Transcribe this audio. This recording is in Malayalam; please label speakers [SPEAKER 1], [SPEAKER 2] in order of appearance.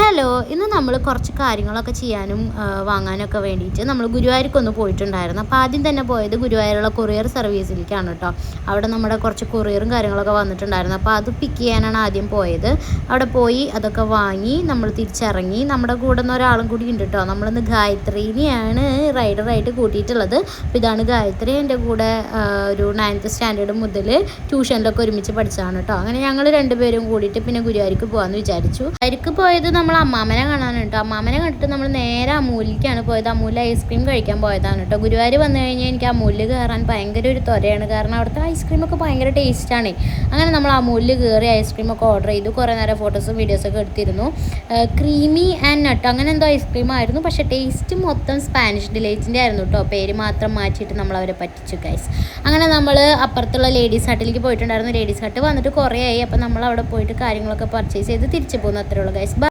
[SPEAKER 1] ഹലോ, ഇന്ന് നമ്മൾ കുറച്ച് കാര്യങ്ങളൊക്കെ ചെയ്യാനും വാങ്ങാനൊക്കെ വേണ്ടിയിട്ട് നമ്മൾ ഗുരുവായൂർക്കൊന്ന് പോയിട്ടുണ്ടായിരുന്നു. അപ്പോൾ ആദ്യം തന്നെ പോയത് ഗുരുവായൂരുള്ള കൊറിയർ സർവീസിലേക്കാണ് കേട്ടോ. അവിടെ നമ്മുടെ കുറച്ച് കൊറിയറും കാര്യങ്ങളൊക്കെ വന്നിട്ടുണ്ടായിരുന്നു. അപ്പോൾ അത് പിക്ക് ചെയ്യാനാണ് ആദ്യം പോയത്. അവിടെ പോയി അതൊക്കെ വാങ്ങി നമ്മൾ തിരിച്ചിറങ്ങി. നമ്മുടെ കൂടെ നിന്ന് ഒരാളും കൂടി ഉണ്ട് കേട്ടോ. നമ്മളിന്ന് ഗായത്രീനെയാണ് റൈഡറായിട്ട് കൂട്ടിയിട്ടുള്ളത്. അപ്പോൾ ഇതാണ് ഗായത്രി. എൻ്റെ കൂടെ ഒരു 9th സ്റ്റാൻഡേർഡ് മുതൽ ട്യൂഷനിലൊക്കെ ഒരുമിച്ച് പഠിച്ചതാണ് കേട്ടോ. അങ്ങനെ ഞങ്ങൾ രണ്ടുപേരും കൂടിയിട്ട് പിന്നെ ഗുരുവായൂർക്ക് പോകാമെന്ന് വിചാരിച്ചു. ഗുരുവായൂർക്ക് പോയത് നമ്മൾ അമ്മാമനെ കാണാനാണ് കേട്ടോ. അമ്മാമനെ കണ്ടിട്ട് നമ്മൾ നേരെ അമൂലിലേക്കാണ് പോയത്. അമൂലിൽ ഐസ്ക്രീം കഴിക്കാൻ പോയതാണ് കേട്ടോ. ഗുരുവായൂർ വന്നു കഴിഞ്ഞാൽ എനിക്ക് അമൂലിൽ കയറാൻ ഭയങ്കര ഒരു ത്വരയാണ്. കാരണം അവിടുത്തെ ഐസ്ക്രീമൊക്കെ ഭയങ്കര ടേസ്റ്റാണ്. അങ്ങനെ നമ്മൾ അമൂലിൽ കയറി ഐസ്ക്രീമൊക്കെ ഓർഡർ ചെയ്തു. കുറേ നേരം ഫോട്ടോസും വീഡിയോസൊക്കെ എടുത്തിരുന്നു. ക്രീമി ആൻഡ് നട്ട് അങ്ങനെ എന്തോ ഐസ്ക്രീം ആയിരുന്നു. പക്ഷേ ടേസ്റ്റ് മൊത്തം സ്പാനിഷ് ഡിലൈറ്റിൻ്റെ ആയിരുന്നു കേട്ടോ. പേര് മാത്രം മാറ്റിയിട്ട് നമ്മൾ അവരെ പറ്റിച്ചു ഗൈസ്. അങ്ങനെ നമ്മൾ അപ്പുറത്തുള്ള ലേഡീസ് ഹട്ടിലേക്ക് പോയിട്ടുണ്ടായിരുന്നു. ലേഡീസ് ഹട്ട് വന്നിട്ട് കുറേ ആയി. അപ്പോൾ നമ്മൾ അവിടെ പോയിട്ട് കാര്യങ്ങളൊക്കെ പർച്ചേസ് ചെയ്ത് തിരിച്ചു പോകുന്നു. അത്രേ ഉള്ളൂ ഗൈസ്.